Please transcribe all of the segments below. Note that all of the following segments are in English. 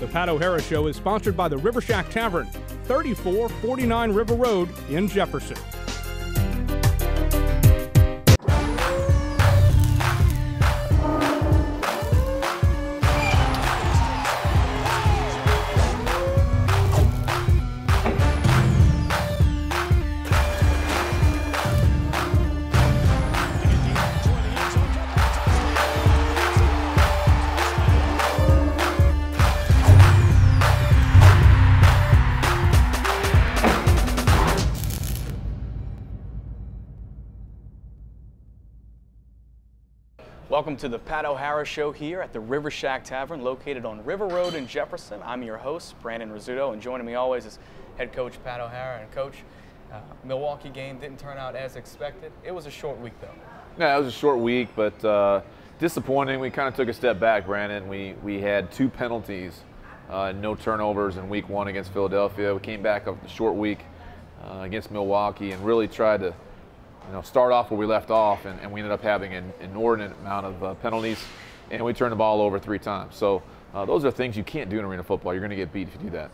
The Pat O'Hara Show is sponsored by the River Shack Tavern, 3449 River Road in Jefferson. Welcome to the Pat O'Hara Show here at the River Shack Tavern located on River Road in Jefferson. I'm your host, Brandon Rizzuto, and joining me always is head coach Pat O'Hara. And coach, Milwaukee game didn't turn out as expected. It was a short week though. Yeah, it was a short week, but disappointing. We kind of took a step back, Brandon. We had 2 penalties, no turnovers in week 1 against Philadelphia. We came back up the short week against Milwaukee and really tried to start off where we left off, and we ended up having an inordinate amount of penalties, and we turned the ball over 3 times. So those are things you can't do in arena football. You're going to get beat if you do that.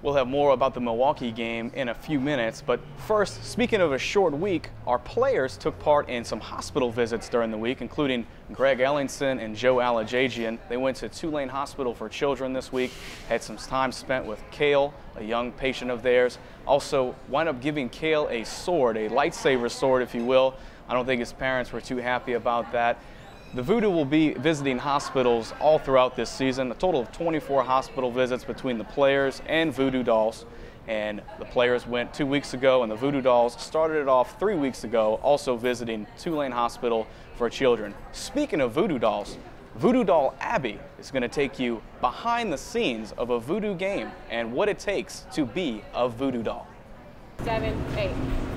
We'll have more about the Milwaukee game in a few minutes, but first, speaking of a short week, our players took part in some hospital visits during the week, including Greg Ellingson and Joe Alajajian. They went to Tulane Hospital for Children this week, had some time spent with Kale, a young patient of theirs. Also wound up giving Kale a sword, a lightsaber sword, if you will. I don't think his parents were too happy about that. The Voodoo will be visiting hospitals all throughout this season, a total of 24 hospital visits between the players and Voodoo Dolls. And the players went 2 weeks ago, and the Voodoo Dolls started it off 3 weeks ago, also visiting Tulane Hospital for Children. Speaking of Voodoo Dolls, Voodoo Doll Abby is going to take you behind the scenes of a Voodoo game and what it takes to be a Voodoo Doll. 7, 8,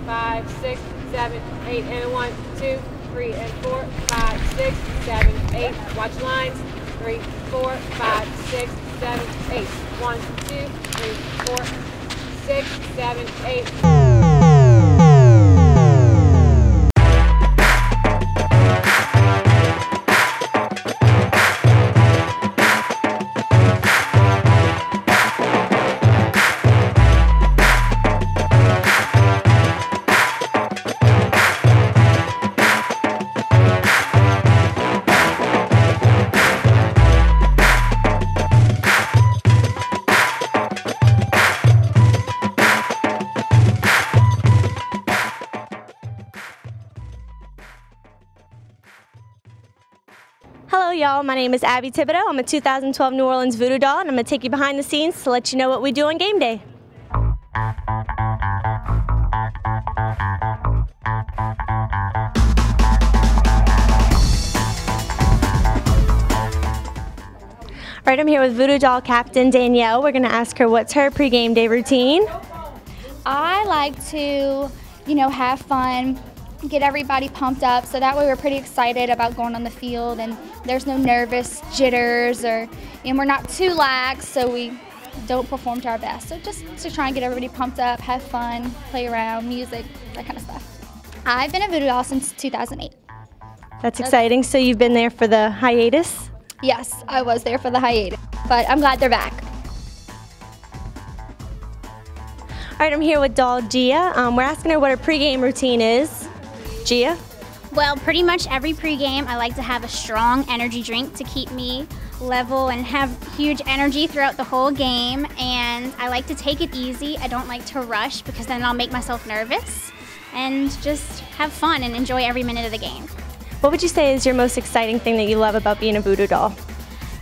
5, 6, 7, 8, and 1, 2, 3, and 4, 5, 6, 7, 8. Watch lines. 3, 4, 5, 6, 7, 8. 1, 2, 3, 4, 6, 7, 8. Hello y'all, my name is Abby Thibodeau. I'm a 2012 New Orleans Voodoo Doll, and I'm going to take you behind the scenes to let you know what we do on game day. Alright, I'm here with Voodoo Doll Captain Danielle. We're going to ask her what's her pre-game day routine. I like to, have fun, get everybody pumped up, so that way we're pretty excited about going on the field, and there's no nervous jitters, and we're not too lax, so we don't perform to our best. So just to try and get everybody pumped up, have fun, play around, music, that kind of stuff. I've been a Voodoo Doll since 2008. That's exciting. So you've been there for the hiatus? Yes, I was there for the hiatus, but I'm glad they're back. All right, I'm here with Doll Gia. We're asking her what her pregame routine is. Gia? Well, pretty much every pregame, I like to have a strong energy drink to keep me level and have huge energy throughout the whole game. And I like to take it easy. I don't like to rush because then I'll make myself nervous. And just have fun and enjoy every minute of the game. What would you say is your most exciting thing that you love about being a Voodoo Doll?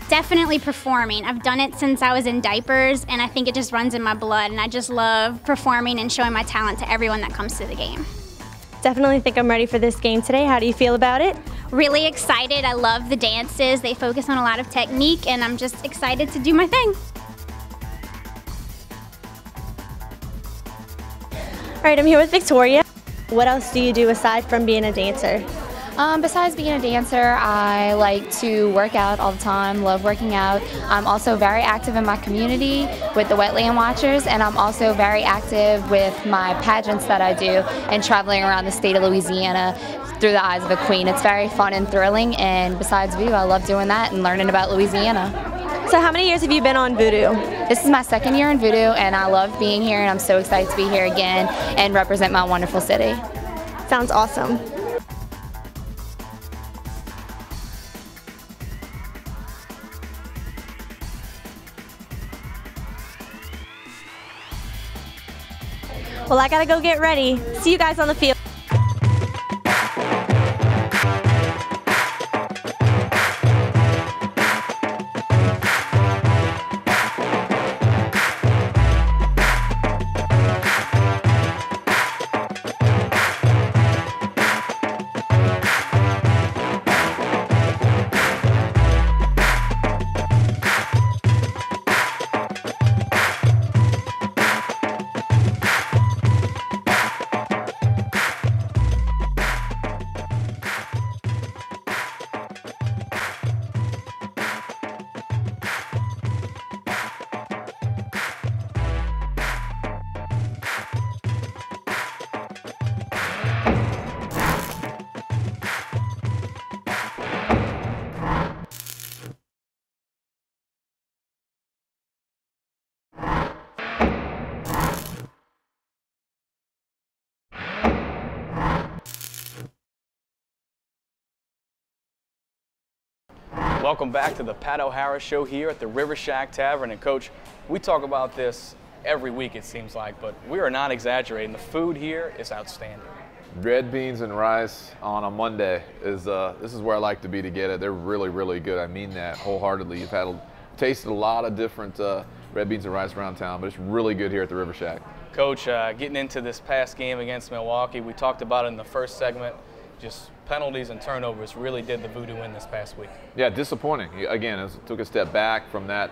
Definitely performing. I've done it since I was in diapers, and I think it just runs in my blood, and I just love performing and showing my talent to everyone that comes to the game. Definitely think I'm ready for this game today. How do you feel about it? Really excited. I love the dances. They focus on a lot of technique, and I'm just excited to do my thing. All right, I'm here with Victoria. What else do you do aside from being a dancer? Besides being a dancer, I like to work out all the time, love working out. I'm also very active in my community with the Wetland Watchers, and I'm also very active with my pageants that I do and traveling around the state of Louisiana through the eyes of a queen. It's very fun and thrilling, and besides Voodoo, I love doing that and learning about Louisiana. So how many years have you been on Voodoo? This is my second year in Voodoo, and I love being here, and I'm so excited to be here again and represent my wonderful city. Sounds awesome. Well, I gotta go get ready. See you guys on the field. Welcome back to the Pat O'Hara Show here at the River Shack Tavern. And Coach, we talk about this every week it seems like, but we are not exaggerating. The food here is outstanding. Red beans and rice on a Monday is this is where I like to be to get it. They're really, really good. I mean that wholeheartedly. You've tasted a lot of different red beans and rice around town, but it's really good here at the River Shack. Coach, getting into this past game against Milwaukee, we talked about it in the first segment. Just penalties and turnovers really did the Voodoo in this past week. Yeah, disappointing. Again, it took a step back from that,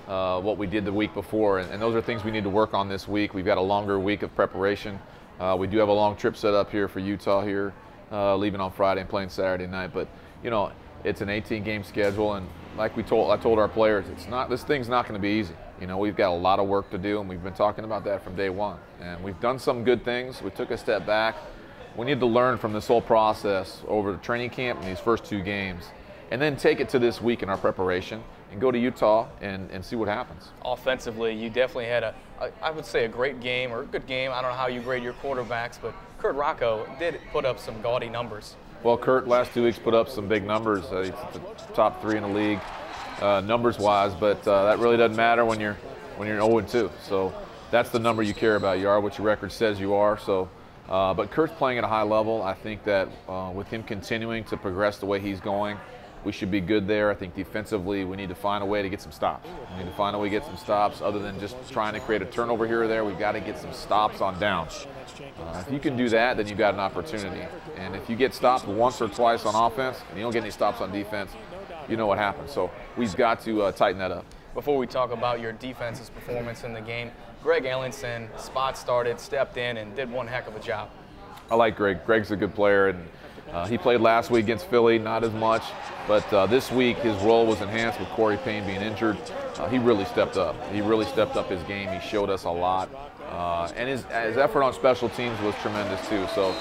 what we did the week before, and those are things we need to work on this week. We've got a longer week of preparation. We do have a long trip set up here for Utah here, leaving on Friday and playing Saturday night. But it's an 18-game schedule, and like I told our players, this thing's not going to be easy. We've got a lot of work to do, and we've been talking about that from day one. And we've done some good things. We took a step back. We need to learn from this whole process over the training camp and these first 2 games, and then take it to this week in our preparation and go to Utah and see what happens. Offensively, you definitely had I would say a great game, or a good game. I don't know how you grade your quarterbacks, but Kurt Rocco did put up some gaudy numbers. Well, Kurt last 2 weeks put up some big numbers. He's the top 3 in the league numbers-wise, but that really doesn't matter when you're 0-2. So that's the number you care about. You are what your record says you are. So. But Kurt's playing at a high level. I think that with him continuing to progress the way he's going, we should be good there. I think defensively we need to find a way to get some stops. We need to find a way to get some stops other than just trying to create a turnover here or there. We've got to get some stops on downs. If you can do that, then you've got an opportunity. And if you get stopped once or twice on offense and you don't get any stops on defense, you know what happens. So we've got to tighten that up. Before we talk about your defense's performance in the game, Greg Ellingson spot started, stepped in, and did one heck of a job. I like Greg. Greg's a good player, and he played last week against Philly, not as much, but this week his role was enhanced with Corey Payne being injured. He really stepped up. He really stepped up his game. He showed us a lot, and his effort on special teams was tremendous too. So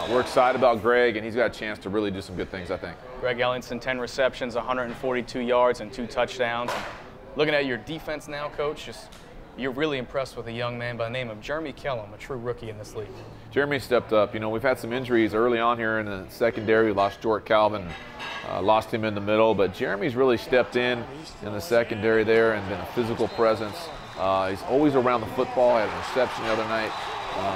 we're excited about Greg, and he's got a chance to really do some good things, I think. Greg Ellingson, 10 receptions, 142 yards, and 2 touchdowns. Looking at your defense now, Coach, you're really impressed with a young man by the name of Jeremy Kellum, a true rookie in this league. Jeremy stepped up. We've had some injuries early on here in the secondary. We lost Jort Calvin, lost him in the middle, but Jeremy's really stepped in the secondary there and been a physical presence. He's always around the football. Had a reception the other night.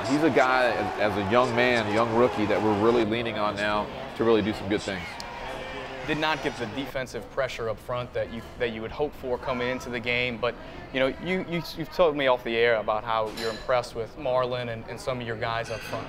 He's a guy, as a young man, a young rookie, that we're really leaning on now to really do some good things. Did not get the defensive pressure up front that you would hope for coming into the game, but you've told me off the air about how you're impressed with Marlon and some of your guys up front.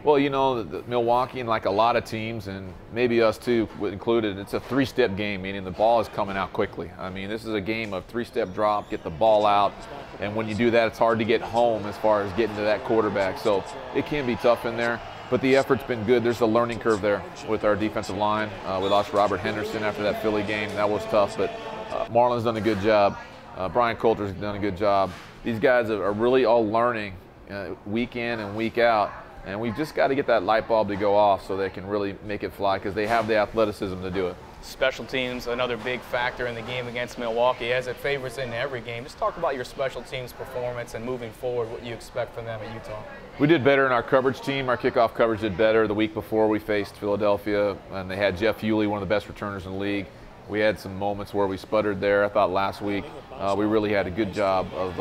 Well, the Milwaukee, and like a lot of teams, and maybe us too included, it's a 3-step game, meaning the ball is coming out quickly. I mean, this is a game of 3-step drop, get the ball out, and when you do that, it's hard to get home as far as getting to that quarterback. So it can be tough in there. But the effort's been good. There's a learning curve there with our defensive line. We lost Robert Henderson after that Philly game. That was tough, but Marlon's done a good job. Brian Coulter's done a good job. These guys are really all learning week in and week out, and we've just got to get that light bulb to go off so they can really make it fly, because they have the athleticism to do it. Special teams, another big factor in the game against Milwaukee, as it favors in every game. Just talk about your special teams performance and moving forward, what you expect from them at Utah. We did better in our coverage team. Our kickoff coverage did better. The week before we faced Philadelphia, and they had Jeff Hewley, one of the best returners in the league. We had some moments where we sputtered there. I thought last week we really had a good job of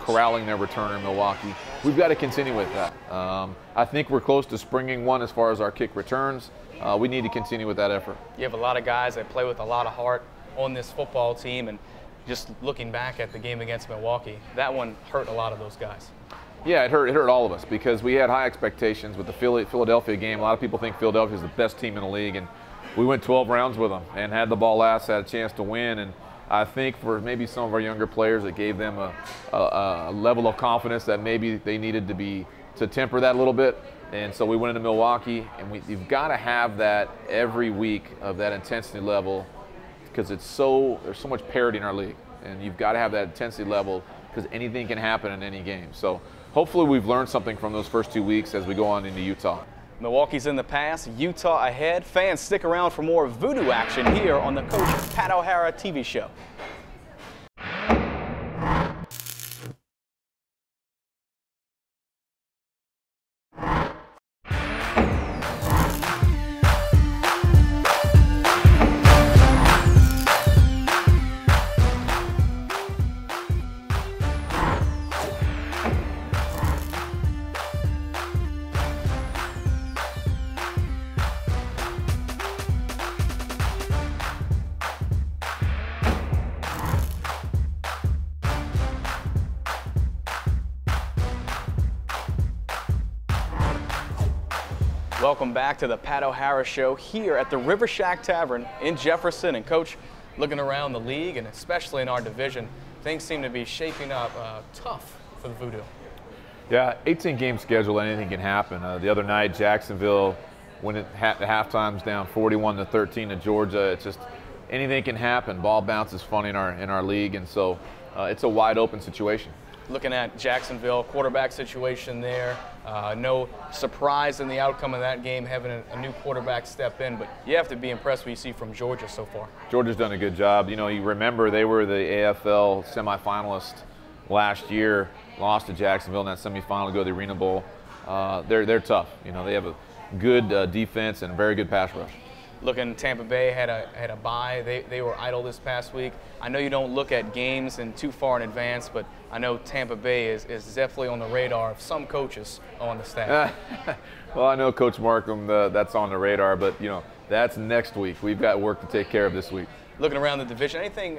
corralling their returner in Milwaukee. We've got to continue with that. I think we're close to springing one as far as our kick returns. We need to continue with that effort. You have a lot of guys that play with a lot of heart on this football team, and just looking back at the game against Milwaukee, that one hurt a lot of those guys. Yeah, it hurt all of us because we had high expectations with the Philadelphia game. A lot of people think Philadelphia is the best team in the league, and we went 12 rounds with them and had the ball last, had a chance to win. And I think for maybe some of our younger players, it gave them a level of confidence that maybe they needed to temper that a little bit. And so we went into Milwaukee, and you've got to have that every week of that intensity level because there's so much parity in our league, and you've got to have that intensity level because anything can happen in any game. So hopefully we've learned something from those first 2 weeks as we go on into Utah. Milwaukee's in the past, Utah ahead. Fans, stick around for more Voodoo action here on the Coach Pat O'Hara TV show. Welcome back to the Pat O'Hara Show here at the River Shack Tavern in Jefferson. And Coach, looking around the league and especially in our division, things seem to be shaping up tough for the Voodoo. Yeah, 18-game schedule, anything can happen. The other night, Jacksonville, when the halftime's down 41-13 to Georgia, it's just anything can happen. Ball bounces funny in our league, and so it's a wide open situation. Looking at Jacksonville, quarterback situation there. No surprise in the outcome of that game, having a new quarterback step in, but you have to be impressed with what you see from Georgia so far. Georgia's done a good job. You know, you remember they were the AFL semifinalist last year, lost to Jacksonville in that semifinal to go to the Arena Bowl. They're tough. You know, they have a good defense and a very good pass rush. Looking, Tampa Bay had a bye. They were idle this past week. I know you don't look at games too far in advance, but I know Tampa Bay is definitely on the radar of some coaches on the staff. Well, I know Coach Markham, that's on the radar, but you know that's next week. We've got work to take care of this week. Looking around the division, anything?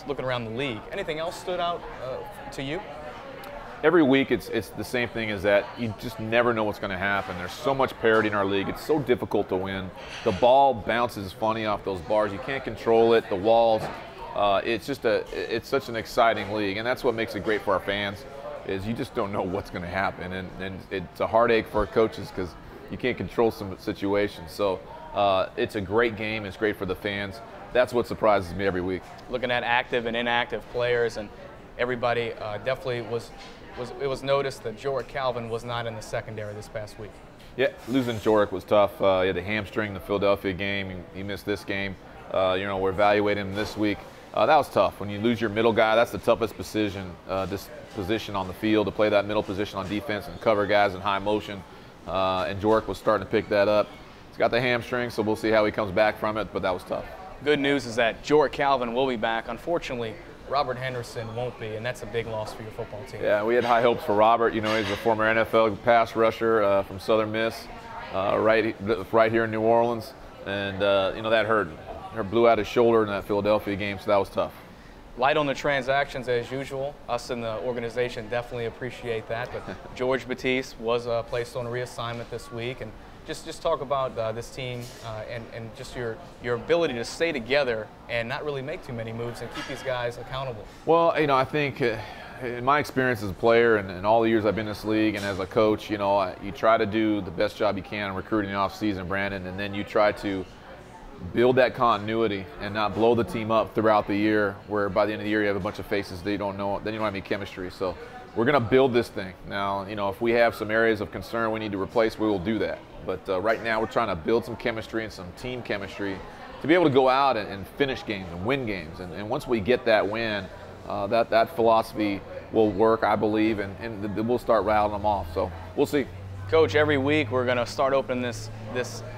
Looking around the league, anything else stood out to you? Every week it's the same thing, is that you just never know what's going to happen. There's so much parity in our league. It's so difficult to win. The ball bounces funny off those bars. You can't control it. The walls. It's such an exciting league, and that's what makes it great for our fans, is you just don't know what's going to happen, and it's a heartache for our coaches because you can't control some situations. So it's a great game. It's great for the fans. That's what surprises me every week. Looking at active and inactive players, and everybody definitely it was noticed that Jorik Calvin was not in the secondary this past week. Yeah, losing Jorik was tough. He had a hamstring in the Philadelphia game. He missed this game. We're evaluating him this week. That was tough. When you lose your middle guy, that's the toughest position on the field, to play that middle position on defense and cover guys in high motion. And Jorik was starting to pick that up. He's got the hamstring, so we'll see how he comes back from it, but that was tough. Good news is that Jorik Calvin will be back. Unfortunately, Robert Henderson won't be, and that's a big loss for your football team. Yeah, we had high hopes for Robert. You know, he's a former NFL pass rusher from Southern Miss, right here in New Orleans, and that hurt. He blew out his shoulder in that Philadelphia game, so that was tough. Light on the transactions as usual. Us in the organization definitely appreciate that, but George Batiste was placed on a reassignment this week, and just talk about this team and just your ability to stay together and not really make too many moves and keep these guys accountable. Well, I think in my experience as a player and all the years I've been in this league and as a coach, you try to do the best job you can in recruiting in the off-season, Brandon, and then you try to build that continuity and not blow the team up throughout the year, where by the end of the year you have a bunch of faces that you don't know, then you don't have any chemistry. So we're going to build this thing. Now, if we have some areas of concern we need to replace, we will do that. But right now we're trying to build some chemistry and some team chemistry to be able to go out and finish games and win games. And once we get that win, that philosophy will work, I believe, and we'll start rattling them off. So we'll see. Coach, every week we're going to start opening this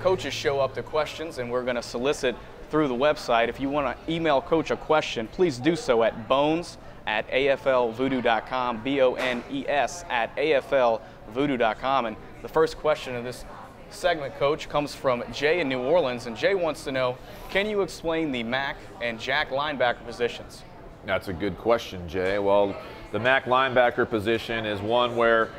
coaches show up to questions, and we're going to solicit through the website. If you want to email Coach a question, please do so at bones@aflvoodoo.com, BONES@aflvoodoo.com. And the first question of this segment, Coach, comes from Jay in New Orleans, and Jay wants to know, can you explain the Mac and Jack linebacker positions? That's a good question, Jay. Well, the Mac linebacker position is one where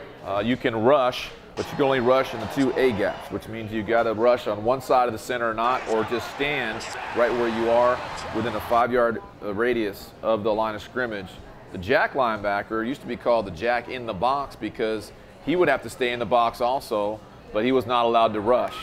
you can rush, but you can only rush in the 2 A gaps, which means you got to rush on one side of the center or not, or just stand right where you are within a 5-yard radius of the line of scrimmage. The Jack linebacker used to be called the Jack in the box because he would have to stay in the box also, but he was not allowed to rush.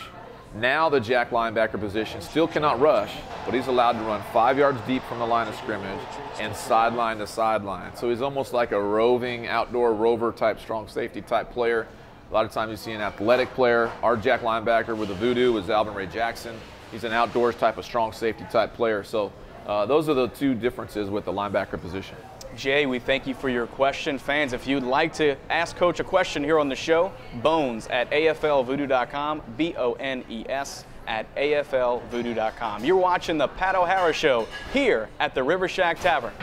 Now the Jack linebacker position still cannot rush, but he's allowed to run 5 yards deep from the line of scrimmage and sideline to sideline. So he's almost like a roving, outdoor rover type, strong safety type player. A lot of times you see an athletic player. Our Jack linebacker with the Voodoo is Alvin Ray Jackson. He's an outdoors type of strong safety type player. So those are the 2 differences with the linebacker position. Jay, we thank you for your question. Fans, if you'd like to ask Coach a question here on the show, bones@aflvoodoo.com, BONES@aflvoodoo.com. You're watching the Pat O'Hara Show here at the River Shack Tavern.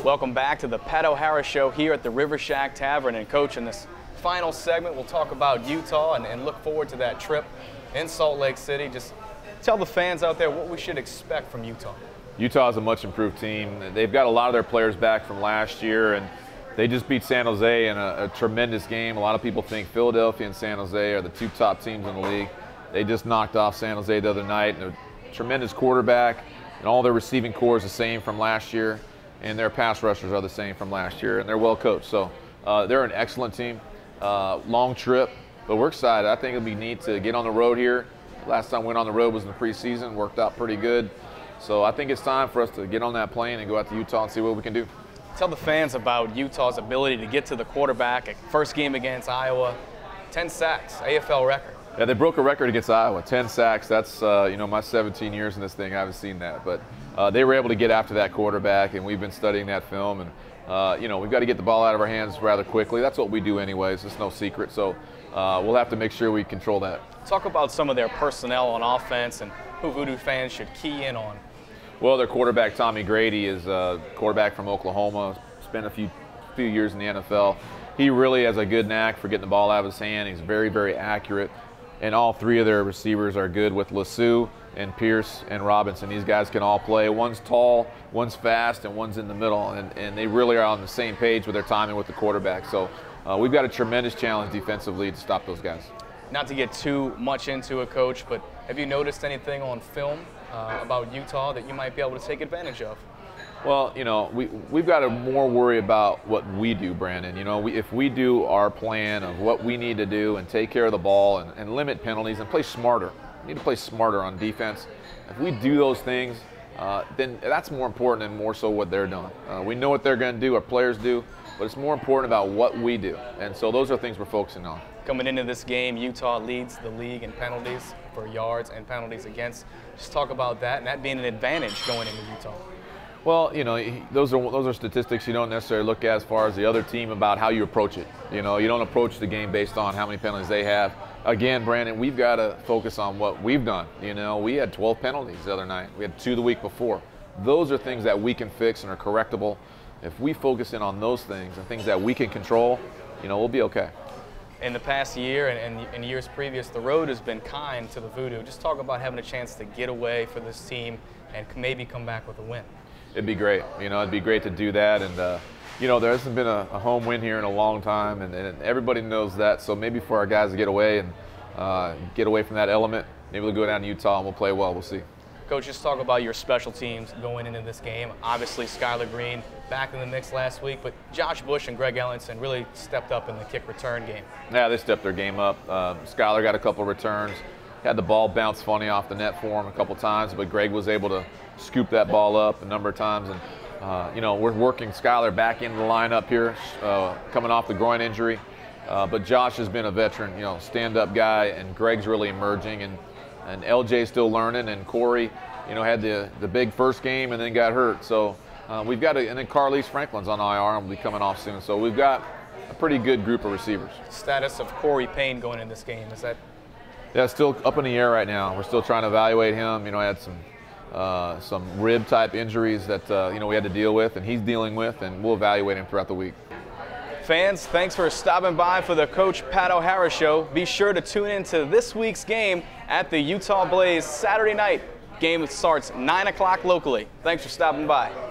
Welcome back to the Pat O'Hara Show here at the River Shack Tavern. And Coach, in this final segment, we'll talk about Utah and look forward to that trip in Salt Lake City. Just tell the fans out there what we should expect from Utah. Utah is a much improved team. They've got a lot of their players back from last year, and they just beat San Jose in a tremendous game. A lot of people think Philadelphia and San Jose are the 2 top teams in the league. They just knocked off San Jose the other night, and a tremendous quarterback, and all their receiving core is the same from last year, and their pass rushers are the same from last year, and they're well coached. So they're an excellent team. Long trip, but we're excited. I think it'll be neat to get on the road here. Last time we went on the road was in the preseason, worked out pretty good. So I think it's time for us to get on that plane and go out to Utah and see what we can do. Tell the fans about Utah's ability to get to the quarterback. First game against Iowa, 10 sacks, AFL record. Yeah, they broke a record against Iowa, 10 sacks. That's, my 17 years in this thing, I haven't seen that. But they were able to get after that quarterback, and we've been studying that film. And, we've got to get the ball out of our hands rather quickly. That's what we do anyways. It's no secret. So we'll have to make sure we control that. Talk about some of their personnel on offense and who Voodoo fans should key in on. Well, their quarterback, Tommy Grady, is a quarterback from Oklahoma, spent a few years in the NFL. He really has a good knack for getting the ball out of his hand. He's very, very accurate. And all 3 of their receivers are good with LeSue and Pierce and Robinson. These guys can all play. One's tall, one's fast, and one's in the middle. And they really are on the same page with their timing with the quarterback. So we've got a tremendous challenge defensively to stop those guys. Not to get too much into it, Coach, but have you noticed anything on film about Utah that you might be able to take advantage of? Well, we've got to more worry about what we do, Brandon. If we do our plan of what we need to do and take care of the ball and limit penalties and play smarter. We need to play smarter on defense. If we do those things, then that's more important and more so what they're doing. We know what they're going to do, our players do, but it's more important about what we do. And so those are things we're focusing on. Coming into this game, Utah leads the league in penalties for yards and penalties against. Just talk about that and that being an advantage going into Utah. Well, those are statistics you don't necessarily look at as far as the other team about how you approach it. You don't approach the game based on how many penalties they have. Again, Brandon, we've got to focus on what we've done. We had 12 penalties the other night. We had 2 the week before. Those are things that we can fix and are correctable. If we focus in on those things and things that we can control, we'll be okay. In the past year and years previous, the road has been kind to the Voodoo. Just talk about having a chance to get away for this team and maybe come back with a win. It'd be great. It'd be great to do that. And, there hasn't been a home win here in a long time, and everybody knows that. So maybe for our guys to get away and get away from that element, maybe we'll go down to Utah and we'll play well. We'll see. Coach, just talk about your special teams going into this game. Obviously, Skylar Green back in the mix last week, but Josh Bush and Greg Ellenson really stepped up in the kick return game. Yeah, they stepped their game up. Skylar got a couple returns. Had the ball bounce funny off the net for him a couple times, but Greg was able to scoop that ball up a number of times. And, you know, we're working Skylar back into the lineup here, coming off the groin injury. But Josh has been a veteran, you know, stand-up guy, and Greg's really emerging. And LJ's still learning, and Corey, you know, had the big first game and then got hurt. So we've got and then Carlise Franklin's on IR and will be coming off soon. So we've got a pretty good group of receivers. Status of Corey Payne going in this game, is that? Yeah, it's still up in the air right now. We're still trying to evaluate him. You know, had some rib type injuries that you know, we had to deal with, and he's dealing with, and we'll evaluate him throughout the week. Fans, thanks for stopping by for the Coach Pat O'Hara Show. Be sure to tune in to this week's game at the Utah Blaze Saturday night. Game starts 9 o'clock locally. Thanks for stopping by.